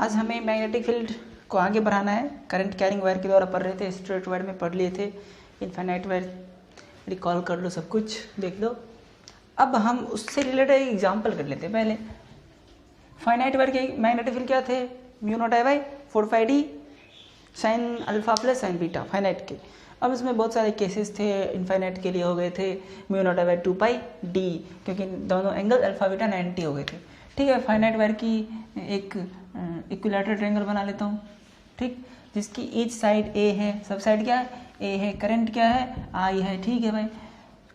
आज हमें magnetic field को आगे बढ़ाना है। करंट कैरिंग वायर के द्वारा पढ़ रहे थे, स्ट्रेट वायर में पढ़ लिए थे, इनफाइनाइट वायर रिकॉल कर लो, सब कुछ देख लो। अब हम उससे रिलेटेड एक एग्जाम्पल कर लेते हैं। पहले फाइनाइट वायर के मैग्नेटिक फील्ड क्या थे, mu naught I by 4πd sine alpha plus sine beta finite के। अब इसमें बहुत सारे केसेस थे, इनफाइनाइट के लिए हो गए थे mu naught I by 2πd, क्योंकि दोनों एंगल अल्फा बीटा 90 हो गए थे। ठीक है, फाइनाइट वायर की एक इक्विलैटरल ट्रायंगल बना लेता हूँ, ठीक, जिसकी ईच साइड ए है, सब साइड क्या है, ए है, करंट क्या है, आई है। ठीक है भाई,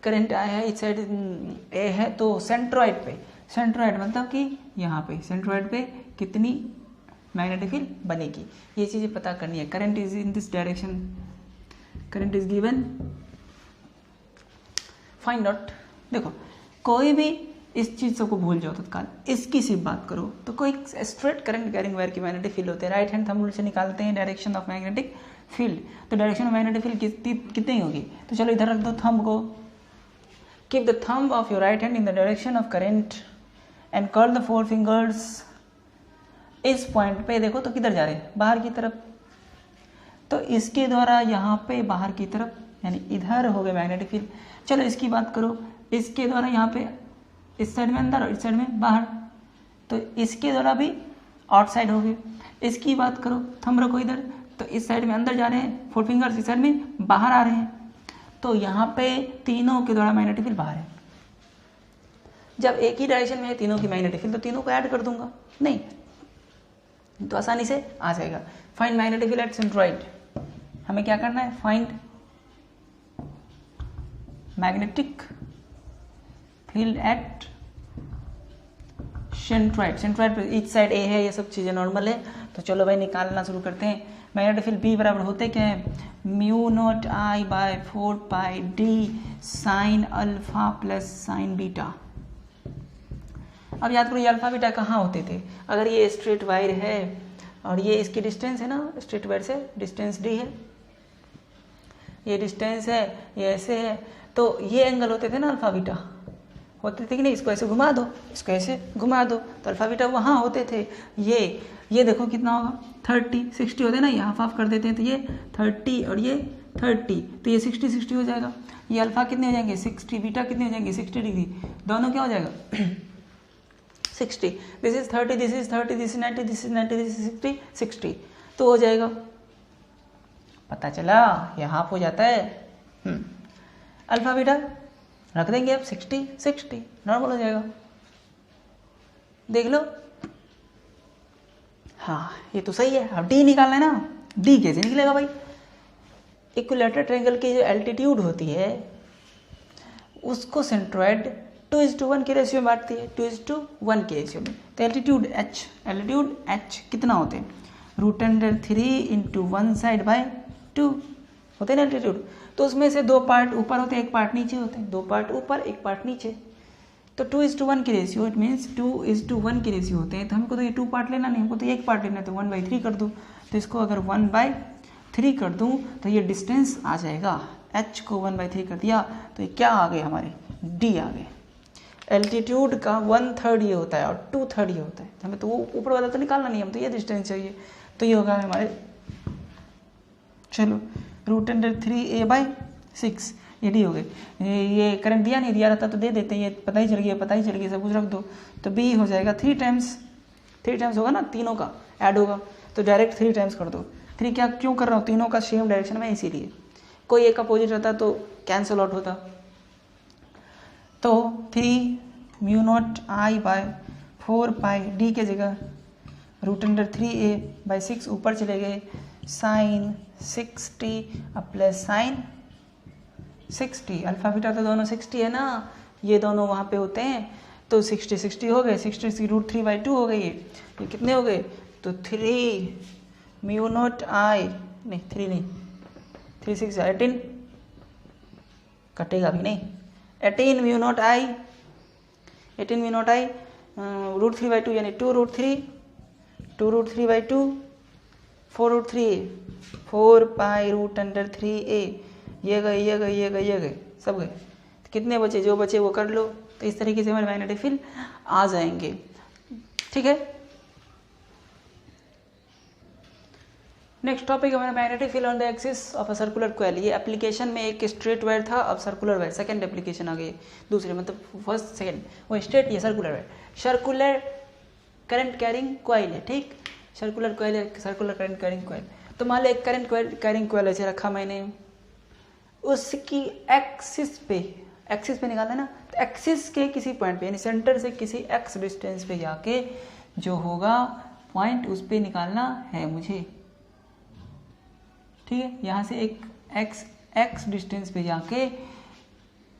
करंट आई है, ईच साइड ए है, तो सेंट्रॉइड पे, सेंट्रॉइड मतलब कि यहाँ पे सेंट्रॉइड पे कितनी मैग्नेटिक फील्ड बनेगी, ये चीज़ें पता करनी है। Current is in this direction, current is given, find out. देखो कोई भी इस चीज़ को भूल जाओ तत्काल, इसकी सिर्फ बात करो तो कोई स्ट्रेट करंट कैरिंग वायर की मैग्नेटिक फील्ड होते हैं। राइट हैंड थंब रूल से निकालते हैं डायरेक्शन ऑफ मैग्नेटिक फील्ड, तो डायरेक्शन ऑफ मैग्नेटिक फील्ड कितनी होगी, तो चलो इधर रख दो थंब को। Keep the thumb of your right hand in the direction of current and curl the 4 fingers. इस पॉइंट पे देखो तो किधर जा रहे हैं, बाहर की तरफ, तो इसके द्वारा यहाँ पे बाहर की तरफ, यानी इधर हो गए मैग्नेटिक फील्ड। चलो इसकी बात करो, इसके द्वारा यहाँ पे इस साइड में अंदर और इस साइड में बाहर, तो इसके द्वारा भी आउटसाइड हो गए। इसकी बात करो, थंब रखो इधर, तो इस साइड में अंदर जा रहे हैं, 4 फिंगर्स इस साइड में बाहर आ रहे हैं, तो यहाँ पे तीनों के द्वारा मैग्नेटिक फील्ड बाहर है। जब एक ही डायरेक्शन में है तीनों की मैग्नेटिक फील्ड, तो तीनों को ऐड कर दूंगा, नहीं तो आसानी से आ जाएगा। Find magnetic field at centroid, हमें क्या करना है, find magnetic field at centroid. Centroid पे ईच साइड ए है, ये सब चीज़ें नॉर्मल है, तो चलो भाई निकालना शुरू करते हैं। मैग्नेटिक फील्ड बी बराबर होते क्या है, mu naught I by 4πd sine alpha plus sine beta. अब याद करो ये अल्फा बीटा कहाँ होते थे, अगर ये स्ट्रेट वायर है और ये इसकी डिस्टेंस है ना, स्ट्रेट वायर से डिस्टेंस डी है, ये डिस्टेंस है, ये ऐसे है, तो ये एंगल होते थे ना अल्फा बीटा, होते थे कि नहीं। इसको ऐसे घुमा दो, इसको ऐसे घुमा दो, तो अल्फा बीटा वहाँ होते थे। ये देखो कितना होगा, 30 60 होते ना, ये हाफ हाफ कर देते हैं, तो ये 30 और ये 30, तो ये 60 60 हो जाएगा। ये अल्फा कितने हो जाएंगे 60, बीटा कितने हो जाएंगे 60 डिग्री, दोनों क्या हो जाएगा 60, this is 30, this is 30, this is 90, this is 90, this is 60 60, तो हो जाएगा। पता चला ये हाफ हो जाता है। अल्फा बीटा रख देंगे अब 60 60, नॉर्मल हो जाएगा, देख लो। हाँ ये तो सही है। अब डी निकालना है ना, डी कैसे निकलेगा भाई, इक्विलैटरल ट्रायंगल की जो एल्टीट्यूड होती है उसको सेंट्रॉइड 2:1 के रेशियो में बांटती है, 2:1 के रेशियो में। तो एल्टीट्यूड एच कितना होते हैं, √3 × 1 साइड बाय 2 होते हैं ना एल्टीट्यूड। तो उसमें से 2 पार्ट ऊपर होते हैं, 1 पार्ट नीचे होते हैं, 2 पार्ट ऊपर 1 पार्ट नीचे, तो 2:1 की रेशियो, इट मीन्स 2:1 की रेशियो होते हैं। तो हमको तो ये 2 पार्ट लेना नहीं, हमको तो 1 पार्ट लेना है, तो 1/3 कर दूँ। तो इसको अगर 1/3 कर दूँ तो ये डिस्टेंस आ जाएगा, h को 1/3 कर दिया तो ये क्या आ गए हमारे, d आ गए। एल्टीट्यूड का 1/3 ये होता है और 2/3 ये होता है, हमें तो वो ऊपर वाला तो निकालना नहीं, हम तो ये डिस्टेंस चाहिए, तो ये होगा हमारे, चलो √3a/6, ये डी हो गए। ये करंट दिया नहीं, दिया रहता तो दे देते, ये पता ही चल गया, सब कुछ रख दो, तो बी हो जाएगा 3 टाइम्स होगा ना, तीनों का ऐड होगा, तो डायरेक्ट 3 टाइम्स कर दो। 3 क्या क्यों कर रहा हूँ, तीनों का सेम डायरेक्शन में, इसीलिए। कोई एक अपोजिट रहता तो कैंसिल आउट होता। तो 3 mu naught I by 4πd के जगह √3a/6 ऊपर चले गए, sine 60 plus sine 60, alpha beta तो दोनों 60 है ना, ये दोनों वहाँ पे होते हैं, तो 60 60 हो गए, 60 √3/2 हो गई, ये कितने हो गए, तो 3 म्यू नॉट आई, नहीं 3 नहीं, 3 6 18, कटेगा भी नहीं, 18 म्यू नॉट आई, 18 म्यू नॉट आई √3/2 यानी 2√3, 2√3/2, 4√3a, 4π√3a, ये गए सब गए, तो कितने बचे, जो बचे वो कर लो। तो इस तरीके से हमारे मैग्नेटिक फील्ड आ जाएंगे, ठीक है। नेक्स्ट टॉपिक हमारा magnetic field on the axis of a circular coil. ये एप्लीकेशन में एक स्ट्रेट वायर था, अब सर्कुलर वायर सेकंड एप्लीकेशन आ गई, दूसरे मतलब फर्स्ट सेकंड, वो स्ट्रेट ये circular wire. Circular current carrying coil है, ठीक, सर्कुलर कॉइल है, सर्कुलर करंट कैरिंग कॉइल। तो मान लो एक करंट कैरिंग कॉइल ऐसे रखा मैंने, उसकी एक्सिस पे निकालना है ना, तो एक्सिस के किसी पॉइंट पे यानी सेंटर से किसी एक्स डिस्टेंस पे जाके जो होगा पॉइंट उस पे निकालना है मुझे, ठीक है। यहाँ से एक एक्स डिस्टेंस पे जाके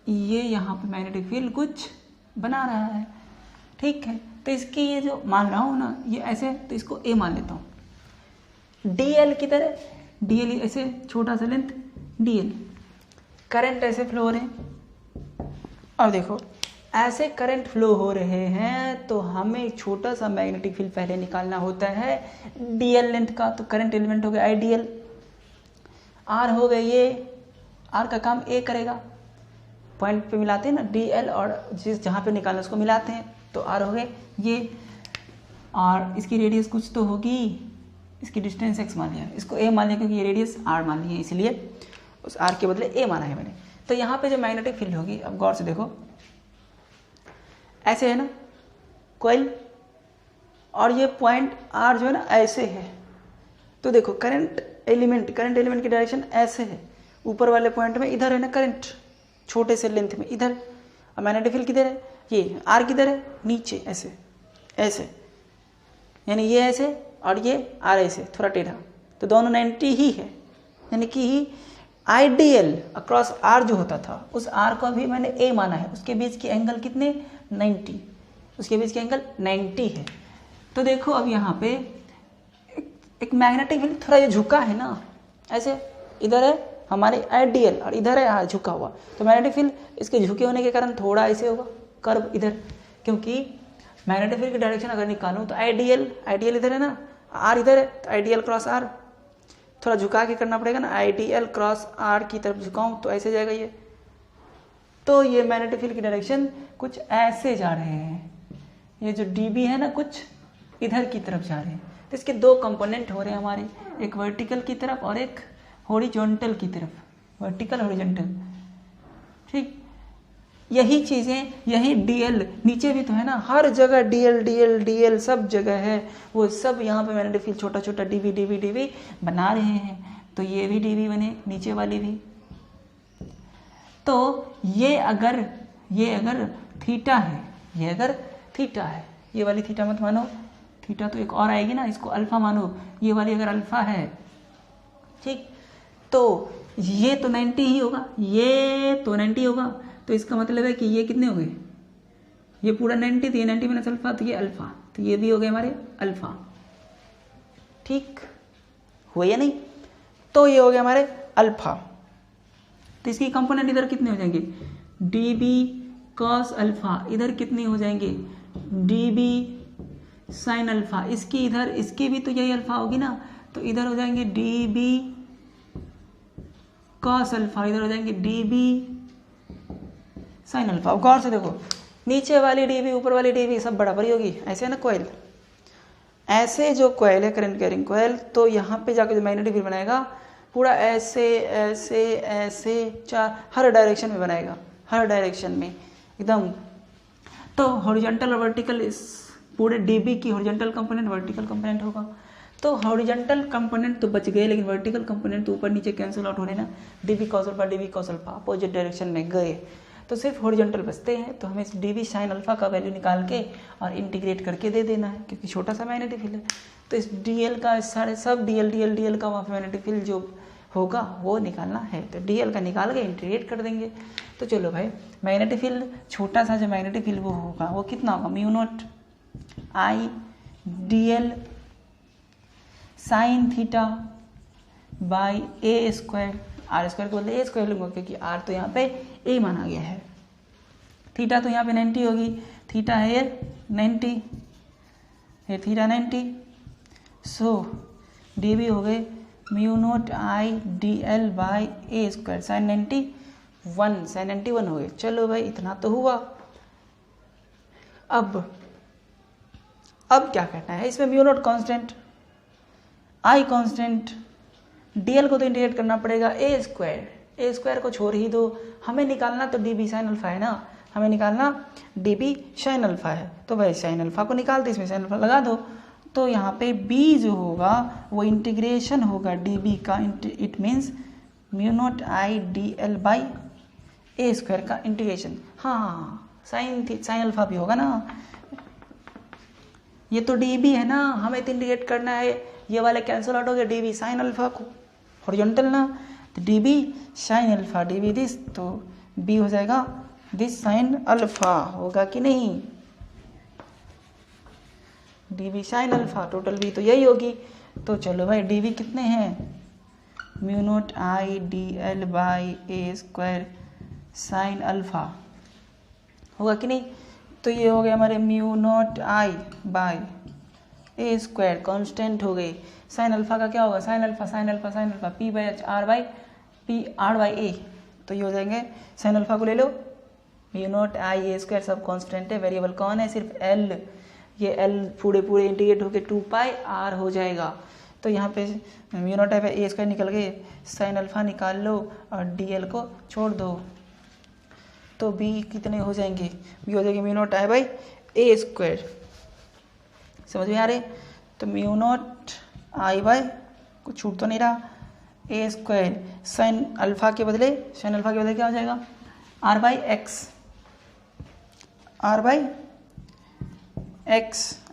ये यहाँ पे मैग्नेटिक फील्ड कुछ बना रहा है, ठीक है। तो इसकी ये जो मान रहा हूँ ना ये ऐसे, तो इसको ए मान लेता हूँ। डीएल की तरह, डीएल ऐसे छोटा सा लेंथ डीएल, करंट ऐसे फ्लो हो रहे हैं। और देखो ऐसे करंट फ्लो हो रहे हैं तो हमें छोटा सा मैग्नेटिक फील्ड पहले निकालना होता है डीएल लेंथ का। तो करंट एलिमेंट हो गया आईडीएल, आर हो गए ये, आर का काम ए करेगा, पॉइंट पे मिलाते हैं ना डीएल और जिस जहाँ पे निकालना उसको मिलाते हैं, तो आर हो गए ये। और इसकी रेडियस कुछ तो होगी, इसकी डिस्टेंस एक्स मान लिया, इसको ए मान लिया क्योंकि ये रेडियस आर मान ली है, इसलिए उस आर के बदले ए माना है मैंने। तो यहाँ पे जो मैग्नेटिक फील्ड होगी, अब गौर से देखो, ऐसे है ना कॉइल, और ये पॉइंट आर जो है ना ऐसे है। तो देखो करंट एलिमेंट की डायरेक्शन ऐसे है, ऊपर वाले पॉइंट में इधर है ना करंट, छोटे से लेंथ में इधर, और मैग्नेटिक फील्ड किधर है, ये आर किधर है, नीचे ऐसे ऐसे, यानी ये ऐसे और ये आर ऐसे थोड़ा टेढ़ा, तो दोनों 90 ही है। यानी कि आइडियल अक्रॉस आर जो होता था उस आर को भी मैंने ए माना है, उसके बीच के एंगल कितने 90, उसके बीच के एंगल 90 है। तो देखो अब यहाँ पे एक मैग्नेटिक फील्ड थोड़ा ये झुका है ना, ऐसे इधर है हमारे आइडियल और इधर है झुका हुआ, तो मैग्नेटिक फील्ड इसके झुके होने के कारण थोड़ा ऐसे होगा कर्व इधर, क्योंकि मैग्नेटिक फील्ड की डायरेक्शन अगर निकालूं तो आइडियल इधर है ना, आर इधर है, तो आइडियल क्रॉस आर थोड़ा झुका के करना पड़ेगा ना, आइडियल क्रॉस आर की तरफ झुकाऊं तो ऐसे जाएगा ये। तो ये मैग्नेटिक फील्ड की डायरेक्शन कुछ ऐसे जा रहे हैं, ये जो डीबी है ना कुछ इधर की तरफ जा रहे हैं। तो इसके दो कंपोनेंट हो रहे हैं हमारे, एक वर्टिकल की तरफ और एक हॉरिजॉन्टल की तरफ, वर्टिकल हॉरिजॉन्टल, ठीक। यही चीज़ें, यही डीएल नीचे भी तो है ना, हर जगह डीएल सब जगह है, वो सब यहाँ पे मैग्नेटिक फील्ड छोटा छोटा डीबी बना रहे हैं। तो ये भी डीबी बने, नीचे वाली भी। तो ये अगर थीटा है, ये वाली थीटा मत मानो, थीटा तो एक और आएगी ना, इसको अल्फा मानो, ये वाली अगर अल्फा है, ठीक, तो ये तो 90 ही होगा, ये तो 90 होगा। तो इसका मतलब है कि ये कितने हो गए, ये पूरा 90 थी, 90 माइनस अल्फा, तो ये अल्फा, तो ये भी हो गए हमारे अल्फा, ठीक हो या नहीं। तो ये हो गया हमारे अल्फा। तो इसकी कंपोनेंट इधर कितने हो जाएंगे, डीबी कॉस अल्फा, इधर कितने हो जाएंगे डीबी साइन अल्फा, इसकी इधर, इसकी भी तो यही अल्फा होगी ना, तो इधर हो जाएंगे डीबी कॉस अल्फा, इधर हो जाएंगे डीबी साइन अल्फा। अब गौर से देखो, नीचे वाली डीबी ऊपर वाली डीबी सब बराबर ही होगी, ऐसे है ना कॉइल, ऐसे जो कॉइल है करंट कैरिंग कॉइल, तो यहाँ पे जाकर जो मैग्नेटिक फील्ड बनाएगा पूरा ऐसे ऐसे ऐसे चार हर डायरेक्शन में बनाएगा, हर डायरेक्शन में एकदम। तो हॉरिजॉन्टल और वर्टिकल, इस पूरे डीबी की हॉरिजॉन्टल कंपोनेंट वर्टिकल कंपोनेंट होगा। तो हॉरिजॉन्टल कंपोनेंट तो बच गए, लेकिन वर्टिकल कंपोनेंट तो ऊपर नीचे कैंसिल आउट हो रहे ना, dB cos alpha opposite direction में गए, तो सिर्फ हॉरिजॉन्टल बचते हैं। तो हमें इस डीबी साइन अल्फा का वैल्यू निकाल के और इंटीग्रेट करके दे देना है, क्योंकि छोटा सा मैग्नेटिक फील्ड है। तो इस डीएल का सारे सब डीएल का वहाँ पे मैग्नेटिक फील्ड जो होगा वो निकालना है, तो डीएल का निकाल के इंटीग्रेट कर देंगे। तो चलो भाई, मैग्नेटिक फील्ड छोटा सा जो मैग्नेटिक फील्ड वो होगा वो कितना होगा, mu naught I DL sine theta by A square, R square को बोलते ए स्क्वायर लूंगा क्योंकि आर तो यहाँ पे ए माना गया है। थीटा तो यहाँ पे 90 होगी, थीटा है ये 90, ये थीटा 90, सो डी बी हो गए mu naught I D L by A square, sine 91 हो गए। चलो भाई इतना तो हुआ। अब क्या करना है, इसमें म्यू नोट कांस्टेंट, आई कांस्टेंट, डीएल को तो इंटीग्रेट करना पड़ेगा ए स्क्वायर को छोड़ ही दो, हमें निकालना तो डी बी साइन अल्फा है ना, हमें निकालना डी बी साइन अल्फा है, तो भाई साइन अल्फा को निकालते इसमें साइन अल्फा लगा दो, तो यहाँ पे बी जो होगा वो इंटीग्रेशन होगा डी बी का, it means mu naught I D L by A square का इंटीग्रेशन। हाँ साइन अल्फा भी होगा ना, ये तो डी बी है ना, हमें तो इंटीग्रेट करना है, ये वाले कैंसिल आउट हो गया, डी बी साइन अल्फा को हॉरिजॉन्टल ना, तो D B sine alpha D B this, तो बी हो जाएगा दिस साइन अल्फा, होगा कि नहीं, D B sine alpha, total B तो यही होगी। तो चलो भाई डी बी कितने हैं, mu naught I D L by A square sine alpha, होगा कि नहीं। तो ये हो गया हमारे mu naught I by A square, constant हो गई, साइन अल्फा का क्या होगा, sine alpha p by h r by a, तो ये हो जाएंगे, साइन अल्फा को ले लो, mu naught I a square सब कॉन्स्टेंट है, वेरिएबल कौन है, सिर्फ एल, ये एल पूरे इंटीग्रेट होकर 2 पाई आर हो जाएगा। तो यहाँ पे mu naught I by A square निकल गए, साइन अल्फा निकाल लो और डी एल को छोड़ दो, तो बी कितने हो जाएंगे, बी हो जाएंगे mu naught I by A square, समझ में आ रहे। तो म्यू नॉट आई बाई कुछ छूट तो नहीं रहा, ए स्क्वायर साइन अल्फा के बदले क्या हो जाएगा, आर बाई एक्स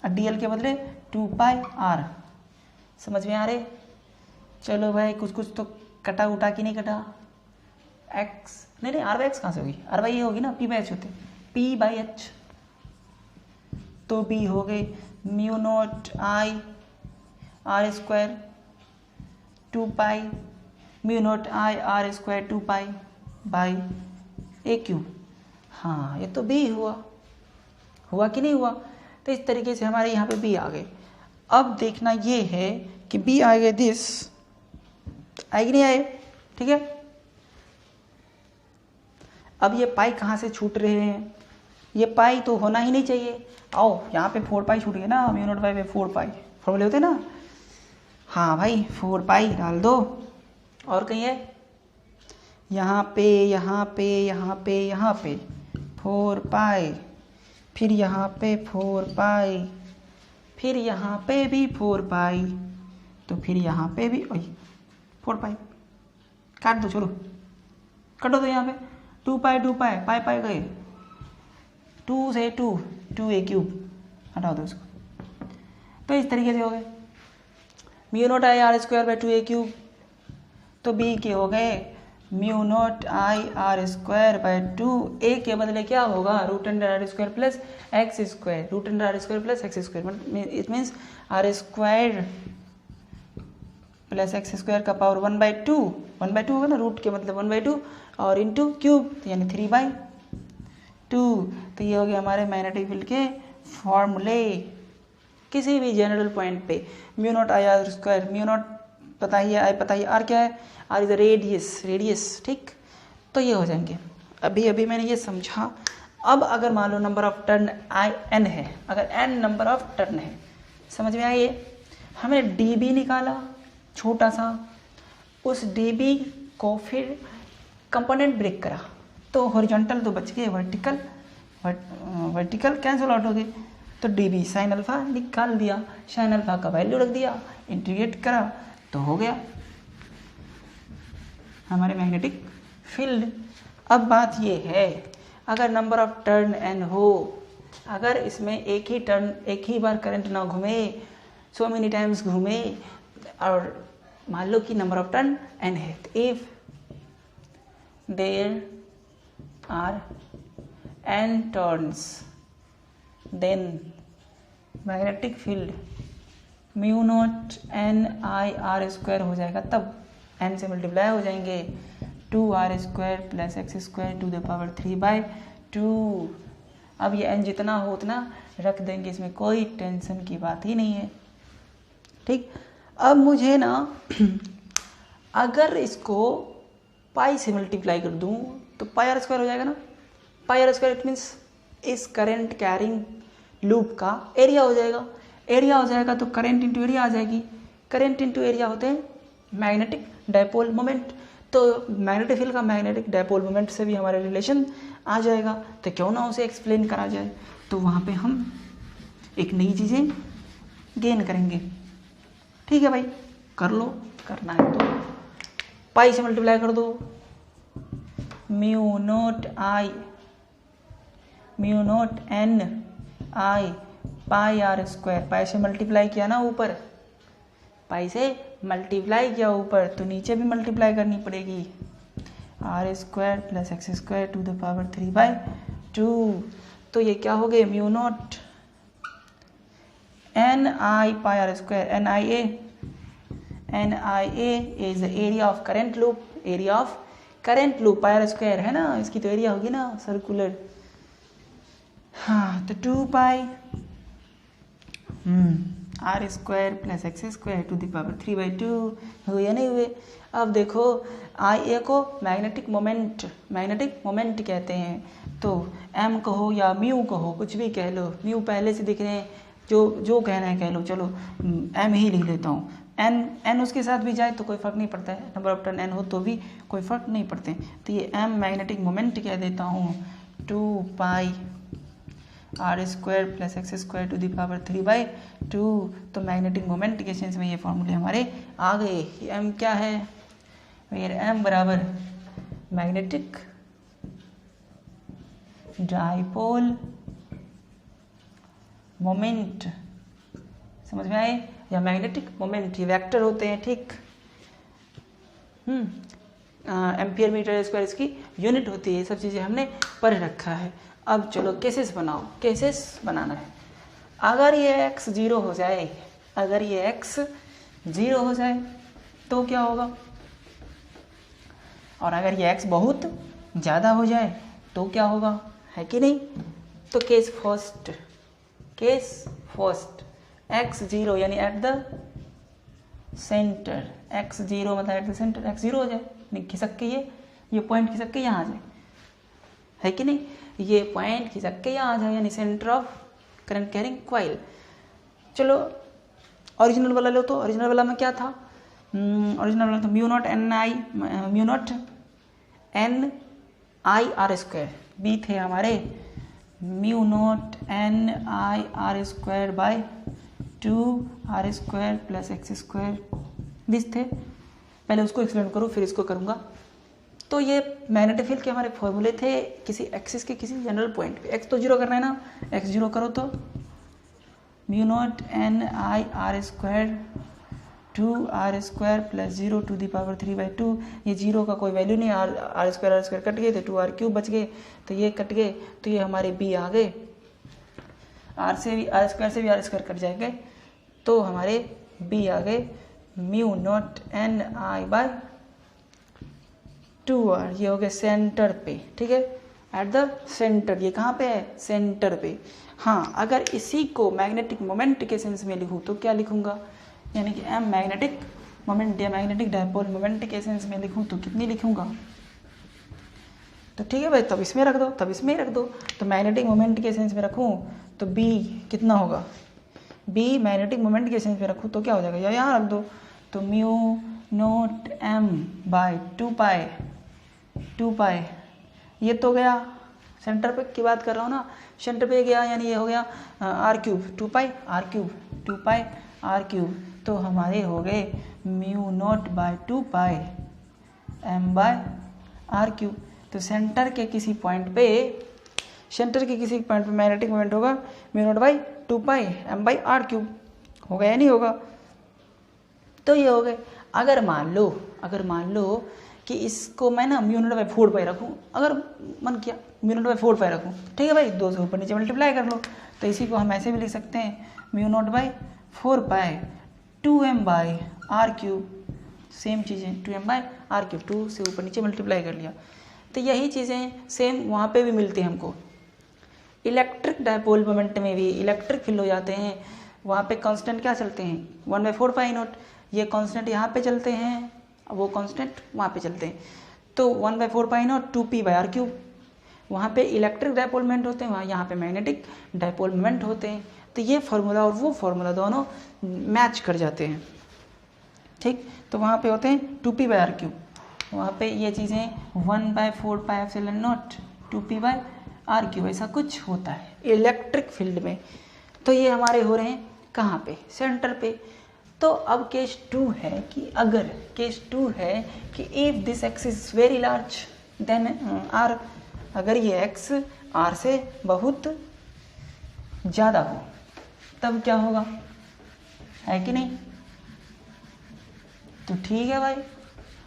और डी एल के बदले 2 पाई आर, समझ में आ रहे। चलो भाई कुछ तो कटा उठा कि नहीं कटा, एक्स नहीं आर बाई एक्स कहाँ से होगी, आर बाई ये होगी ना, पी बाई एच होते, पी बाई एच, तो बी हो गई mu naught I R square 2 pi mu naught I R square 2 pi by A cube. हाँ ये तो बी हुआ कि नहीं हुआ। तो इस तरीके से हमारे यहाँ पे बी आ गए। अब देखना ये है कि बी आ गए दिस, आए कि नहीं आए, ठीक है। अब ये पाई कहाँ से छूट रहे हैं, ये पाई तो होना ही नहीं चाहिए, आओ यहाँ पे 4 पाई छूट गए ना, म्यू नॉट बाई 4 पाई फॉर्मूले होते ना, हाँ भाई 4 पाई डाल दो, और कहीं है यहाँ पे 4 पाई, फिर यहाँ पे 4 पाई, फिर यहाँ पे भी 4 पाई, तो फिर यहाँ पे भी 4 पाई, काट दो, चलो काटो, तो यहाँ पे 2 पाई पाई गए, 2 से 2 ए क्यूब हटा दो इसको। तो इस तरीके से हो गए mu naught I R square by 2 A cube, तो बी के हो गए mu naught I R square by 2, A के बदले क्या होगा, root under R square plus x square, root under R square plus x square, it means R square plus x square का power 1/2 होगा ना, रूट के मतलब 1/2 और इंटू क्यूब यानी 3/2। तो ये हो गया हमारे मैग्नेटिक फील्ड के फॉर्मूले। किसी भी जनरल पॉइंट पे mu naught I R square, mu naught पता ही है, आर क्या है, आर इज द रेडियस, ठीक। तो ये हो जाएंगे। अभी मैंने ये समझा। अब अगर मान लो नंबर ऑफ टर्न n है, अगर n नंबर ऑफ टर्न है, समझ में आइए, हमने dB निकाला छोटा सा, उस dB को फिर कंपोनेंट ब्रेक करा, तो हॉरिजॉन्टल तो बच गए, वर्टिकल कैंसिल आउट हो गए, तो dB साइन अल्फा निकाल दिया, साइन अल्फा का वैल्यू रख दिया, इंटीग्रेट करा, तो हो गया हमारे मैग्नेटिक फील्ड। अब बात ये है, अगर नंबर ऑफ टर्न n हो, अगर इसमें एक ही बार करंट ना घूमे, सो मेनी टाइम्स घूमे, और मान लो कि नंबर ऑफ टर्न n है, if there are n turns, then magnetic field mu naught n I R square हो जाएगा, तब n से मल्टीप्लाई हो जाएंगे, 2r square plus x square to the power 3/2। अब ये n जितना हो उतना रख देंगे, इसमें कोई टेंशन की बात ही नहीं है, ठीक। अब मुझे ना अगर इसको पाई से मल्टीप्लाई कर दूं तो पाई आर स्क्वायर हो जाएगा ना, पाई आर स्क्वायर इट मीन्स इस करंट कैरिंग लूप का एरिया हो जाएगा, तो करंट इंटू एरिया आ जाएगी, करंट इंटू एरिया होते हैं मैग्नेटिक डायपोल मोमेंट। तो मैग्नेटिक फील्ड का मैग्नेटिक डायपोल मोमेंट से भी हमारे रिलेशन आ जाएगा, तो क्यों ना उसे एक्सप्लेन करा जाए। तो वहाँ पे हम एक नई चीज़ें गेन करेंगे। ठीक है भाई, कर लो, करना है तो पाई से मल्टीप्लाई कर दो। Mu naught N I pi are square. Pi से मल्टीप्लाई किया ना ऊपर, पाई से मल्टीप्लाई किया ऊपर, तो नीचे भी मल्टीप्लाई करनी पड़ेगी। R square plus x square to the power 3/2। तो ये क्या हो गया, mu naught N I pi are square. N I A is the area of current loop. Area of current loop pi are square है ना, इसकी तो area होगी ना सर्कुलर। हाँ, तो 2 pi are square plus x square to the power 3/2 हुए या नहीं हुए। अब देखो आई ए को मैग्नेटिक मोमेंट कहते हैं। तो एम कहो या म्यू कहो, कुछ भी कह लो, म्यू पहले से दिख रहे हैं, जो कहना है कह लो, चलो एम ही लिख लेता हूँ। एन उसके साथ भी जाए तो कोई फ़र्क नहीं पड़ता है, नंबर ऑफ टर्न एन हो तो भी कोई फ़र्क नहीं पड़ते। तो ये एम मैग्नेटिक मोमेंट कह देता हूँ। 2 pi are square plus x square to the power 3/2। तो मैग्नेटिक मोमेंट के सेंस में ये फॉर्मूले हमारे आ गए। एम क्या है, एम बराबर मैग्नेटिक डायपोल मोमेंट, समझ में आए, या मैग्नेटिक मोमेंट, ये वेक्टर होते हैं। ठीक, एम्पियर मीटर स्क्वायर इसकी यूनिट होती है। ये सब चीज़ें हमने पढ़ रखा है। अब चलो केसेस बनाओ। केसेस बनाना है, अगर ये x 0 हो जाए, अगर ये x 0 हो जाए तो क्या होगा, और अगर ये x बहुत ज़्यादा हो जाए तो क्या होगा, है कि नहीं। तो केस फर्स्ट x 0 यानी एट द सेंटर, x 0 मतलब एट द सेंटर, x 0 हो जाए, नहीं खिसक के ये पॉइंट खिसक के यहाँ आ जाए, है कि नहीं, ये पॉइंट खिसक के यहाँ आ जाए, यानी centre of current carrying coil. चलो ओरिजिनल वाला लो, तो ओरिजिनल वाला में क्या था, ओरिजिनल वाला तो mu naught N I R square, B थे हमारे mu naught N I R square by 2 R square plus x square, this थे। पहले उसको एक्सप्लेन करूँ फिर इसको करूँगा। तो ये मैग्नेटिक फील्ड के हमारे फॉर्मूले थे किसी एक्सिस के किसी जनरल पॉइंट पे। एक्स तो 0 करना है ना, एक्स 0 करो तो mu naught N I R square 2 R square plus 0 to the power 3/2। ये 0 का कोई वैल्यू नहीं, आर स्क्वायर कट गए, तो 2 r³ बच गए, तो ये कट गए, तो ये हमारे बी आ गए। आर स्क्वायर से भी आर स्क्वायर कट जाएंगे, तो हमारे बी आ गए mu naught N I by 2r। ये हो गया सेंटर पे, ठीक है, एट द सेंटर। ये कहाँ पे है, सेंटर पे। हाँ, अगर इसी को मैग्नेटिक मोमेंट के सेंस में लिखूँ तो क्या लिखूँगा, यानी कि एम मैग्नेटिक मोमेंट या मैग्नेटिक डायपोल मोमेंट के सेंस में लिखूँ तो कितनी लिखूँगा। तो ठीक है भाई, तब इसमें रख दो, तब इसमें रख दो। तो मैग्नेटिक मोमेंट के सेंस में रखूँ तो बी कितना होगा, बी मैग्नेटिक मोमेंट के सेंस में रखूँ तो क्या हो जाएगा, या यहाँ रख दो। तो म्यू नॉट एम बाय 2 पाई, ये तो गया सेंटर पे की बात कर रहा हूँ ना, सेंटर पे गया, यानी ये हो गया r³, 2 पाई r³। तो हमारे हो गए mu naught by 2 pi M by r³। तो सेंटर के किसी पॉइंट पे मैग्नेटिक मोमेंट होगा mu naught by 2 pi M by r³, होगा या नहीं होगा। तो ये हो गए। अगर मान लो कि इसको मैं ना म्यू नॉट बाई 4 पाई रखूँ, अगर मन किया म्यू नॉट बाई 4 पाई रखूँ, ठीक है भाई, 2 से ऊपर नीचे मल्टीप्लाई कर लो। तो इसी को हम ऐसे भी लिख सकते हैं, mu naught by 4 pi 2m by r³, same चीज़ें 2m बाई r³, 2 से ऊपर नीचे मल्टीप्लाई कर लिया। तो यही चीज़ें सेम वहाँ पे भी मिलती हैं हमको। इलेक्ट्रिक डायपोल मोमेंट में भी इलेक्ट्रिक फील्ड हो जाते हैं, वहाँ पे कांस्टेंट क्या चलते हैं, 1/4 पाई नॉट। ये कांस्टेंट यहाँ पे चलते हैं, वो कांस्टेंट वहाँ पे चलते हैं। तो 1/4 पाई नॉट 2p बाई r³, वहाँ पे इलेक्ट्रिक डायपोल मोमेंट होते हैं, वहाँ यहाँ पे मैग्नेटिक डायपोल मोमेंट होते हैं। तो ये फार्मूला और वो फार्मूला दोनों मैच कर जाते हैं, ठीक। तो वहाँ पे होते हैं 2p/r³, वहाँ पे ये चीज़ें 1/4πε0 2p/r³ ऐसा कुछ होता है इलेक्ट्रिक फील्ड में। तो ये हमारे हो रहे हैं कहाँ पे, सेंटर पे। तो अब केस 2 है कि अगर केस 2 है कि if this X is very large then R, अगर ये एक्स आर से बहुत ज़्यादा हो तब क्या होगा, है कि नहीं। तो ठीक है भाई,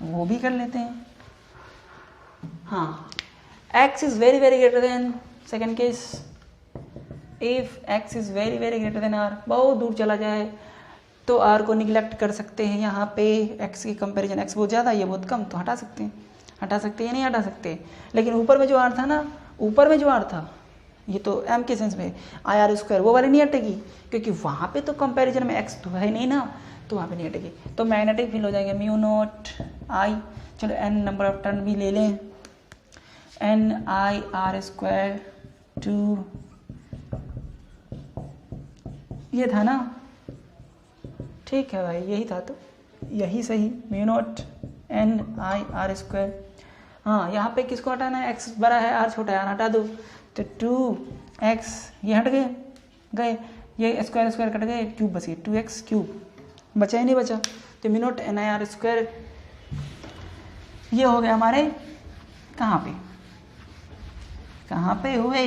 वो भी कर लेते हैं। हाँ, x is very very greater than, second case, if x is very very greater than r, बहुत दूर चला जाए तो r को निगलेक्ट कर सकते हैं। यहाँ पे x की कंपैरिजन x बहुत ज़्यादा, ये बहुत कम, तो हटा सकते हैं, हटा सकते हैं या नहीं हटा सकते। लेकिन ऊपर में जो r था ना, ऊपर में जो r था, ये तो m के सेंस में IR², वो वाली नहीं हटेगी क्योंकि वहाँ पे तो कंपैरिजन में x तो है नहीं ना, तो वहाँ पे नहीं हटेगी। तो मैग्नेटिक फील्ड हो जाएगा μ0I, चलो n नंबर ऑफ टर्न भी ले लें, NIR², 2 ये था ना, ठीक है भाई, यही था, तो यही सही, μ0 NIR²। हाँ, यहाँ पे किसको हटाना है, x बड़ा है r छोटा है, r हटा दो, तो 2x ये हट गए, ये स्क्वायर स्क्वायर कट गए, क्यूब बच गए, 2x³ बचा ही नहीं बचा। तो μ0 NIR² ये हो गया हमारे कहाँ पे हुए,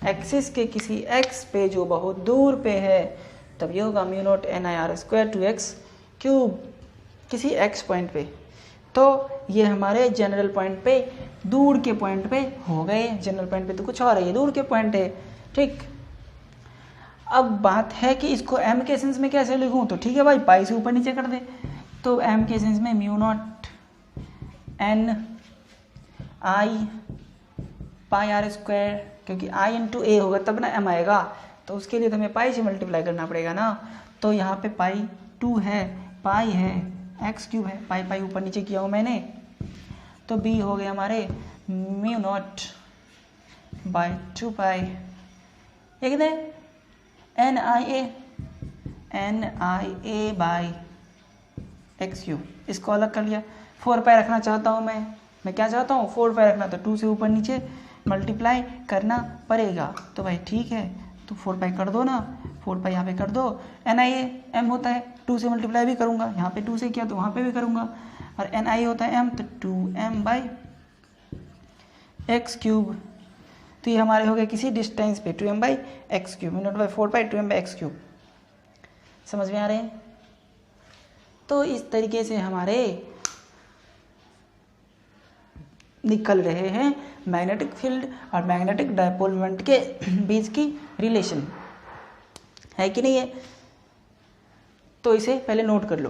एक्सिस के किसी x पे जो बहुत दूर पे है, तब ये होगा μ0 NIR² 2x³ किसी x पॉइंट पे। तो ये हमारे जनरल पॉइंट पे, दूर के पॉइंट पे हो गए। जनरल पॉइंट पे तो कुछ और है, ये दूर के पॉइंट है, ठीक। अब बात है कि इसको m के सेंस में कैसे लिखूं, तो ठीक है भाई, पाई से ऊपर नीचे कर दे। तो m के सेंस में μ0 NI⁴, क्योंकि I × a होगा तब ना m आएगा, तो उसके लिए तो हमें पाई से मल्टीप्लाई करना पड़ेगा ना। तो यहाँ पे पाई 2 है, पाई है, x³ है, पाई पाई ऊपर नीचे किया हूँ मैंने। तो b हो गए हमारे μ0/2π, ये कितने NIA/x³, इसको अलग कर लिया। 4π रखना चाहता हूँ मैं क्या चाहता हूँ, 4π रखना, तो 2 से ऊपर नीचे मल्टीप्लाई करना पड़ेगा। तो भाई ठीक है, तो 4π कर दो ना, 4π यहाँ पे कर दो, NIA m होता है, 2 से मल्टीप्लाई भी करूँगा, यहाँ पे 2 से किया तो वहाँ पे भी करूँगा, और NI होता है m, तो 2m/x³। तो ये हमारे हो गए किसी डिस्टेंस पे 2m/x³, μ0/4π 2m/x³। समझ में आ रहे हैं। तो इस तरीके से हमारे निकल रहे हैं मैग्नेटिक फील्ड और मैग्नेटिक डायपोल मोमेंट के बीच की रिलेशन, है कि नहीं है। तो इसे पहले नोट कर लो।